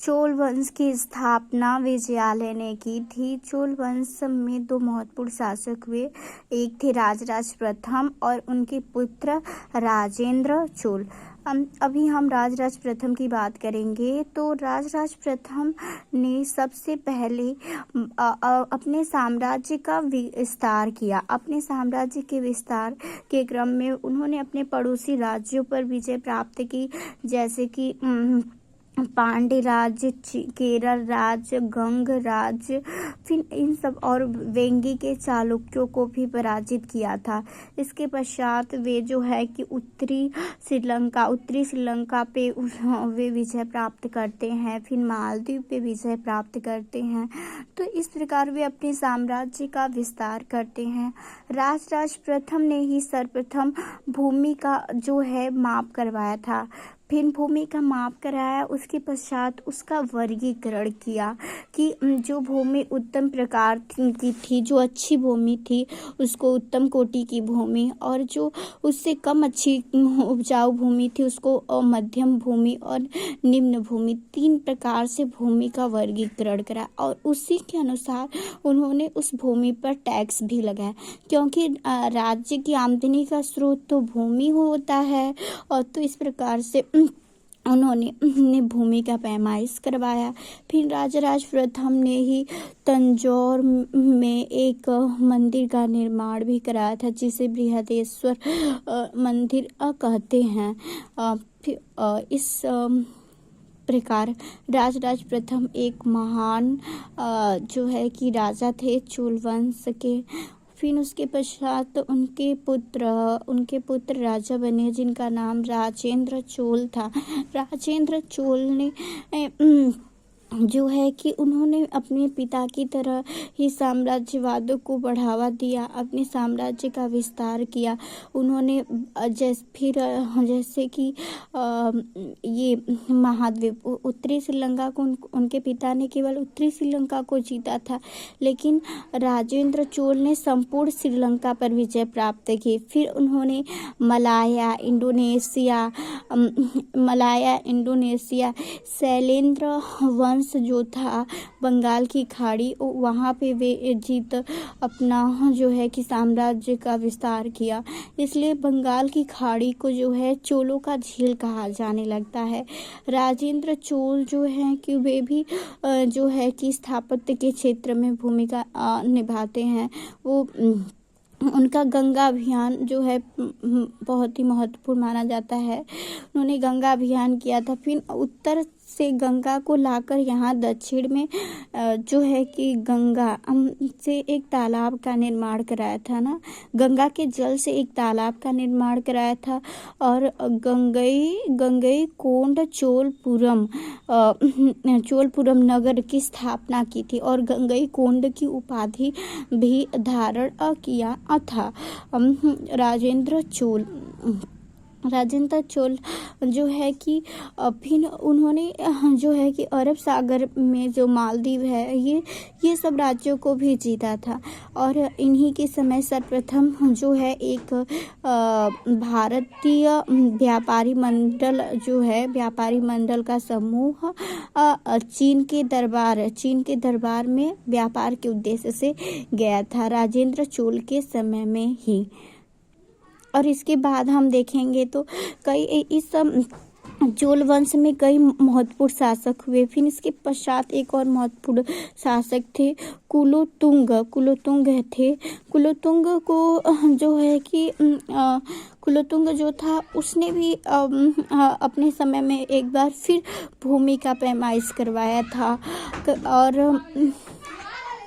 चोल वंश की स्थापना विजयालय ने की थी। चोल वंश में दो महत्वपूर्ण शासक हुए, एक थे राजराज प्रथम और उनके पुत्र राजेंद्र चोल। अभी हम राजराज प्रथम की बात करेंगे। तो राजराज प्रथम ने सबसे पहले अपने साम्राज्य का विस्तार किया। अपने साम्राज्य के विस्तार के क्रम में उन्होंने अपने पड़ोसी राज्यों पर विजय प्राप्त की, जैसे कि पांड्य राज्य, केरल राज्य, गंग राज्य, फिर इन सब और वेंगी के चालुक्यों को भी पराजित किया था। इसके पश्चात वे जो है कि उत्तरी श्रीलंका पे वे विजय प्राप्त करते हैं, फिर मालदीव पे विजय प्राप्त करते हैं। तो इस प्रकार वे अपने साम्राज्य का विस्तार करते हैं। राजराज प्रथम ने ही सर्वप्रथम भूमि का जो है माप करवाया था। फिर भूमि का माप कराया, उसके पश्चात उसका वर्गीकरण किया कि जो भूमि उत्तम प्रकार की थी, जो अच्छी भूमि थी, उसको उत्तम कोटि की भूमि, और जो उससे कम अच्छी उपजाऊ भूमि थी उसको मध्यम भूमि और निम्न भूमि, 3 प्रकार से भूमि का वर्गीकरण करा। और उसी के अनुसार उन्होंने उस भूमि पर टैक्स भी लगाया, क्योंकि राज्य की आमदनी का स्रोत तो भूमि होता है। और तो इस प्रकार से उन्होंने भूमि का पैमाइश करवाया। फिर राजराज प्रथम ने ही तंजौर में एक मंदिर का निर्माण भी कराया था, जिसे बृहदेश्वर मंदिर कहते हैं। फिर इस प्रकार राजराज प्रथम एक महान जो है कि राजा थे चोल वंश के। फिर उसके पश्चात उनके पुत्र राजा बने, जिनका नाम राजेंद्र चोल था। राजेंद्र चोल ने जो है कि उन्होंने अपने पिता की तरह ही साम्राज्यवाद को बढ़ावा दिया, अपने साम्राज्य का विस्तार किया। उन्होंने जैसे कि ये महाद्वीप उत्तरी श्रीलंका को उनके पिता ने केवल उत्तरी श्रीलंका को जीता था, लेकिन राजेंद्र चोल ने संपूर्ण श्रीलंका पर विजय प्राप्त की। फिर उन्होंने मलाया, इंडोनेशिया, शैलेंद्र वंश जो था, बंगाल की खाड़ी, वहाँ पे वे जीत अपना जो है कि साम्राज्य का विस्तार किया। इसलिए बंगाल की खाड़ी को जो है चोलों का झील कहा जाने लगता है। राजेंद्र चोल जो है कि वे भी जो है कि स्थापत्य के क्षेत्र में भूमिका निभाते हैं। वो उनका गंगा अभियान जो है बहुत ही महत्वपूर्ण माना जाता है। उन्होंने गंगा अभियान किया था। फिर उत्तर से गंगा को लाकर यहाँ दक्षिण में जो है कि गंगा से एक तालाब का निर्माण कराया था ना, गंगा के जल से एक तालाब का निर्माण कराया था। और गंगई कोंड चोलपुरम नगर की स्थापना की थी, और गंगई कोंड की उपाधि भी धारण किया था राजेंद्र चोल जो है कि फिर उन्होंने जो है कि अरब सागर में जो मालदीव है, ये सब राज्यों को भी जीता था। और इन्हीं के समय सर्वप्रथम जो है एक भारतीय व्यापारी मंडल का समूह चीन के दरबार में व्यापार के उद्देश्य से गया था, राजेंद्र चोल के समय में ही। और इसके बाद हम देखेंगे तो इस चोल वंश में कई महत्वपूर्ण शासक हुए। फिर इसके पश्चात एक और महत्वपूर्ण शासक थे कुलोतुंग थे। कुलोतुंग को जो है कि कुलोतुंग जो था उसने भी अपने समय में एक बार फिर भूमि का पैमाइश करवाया था। और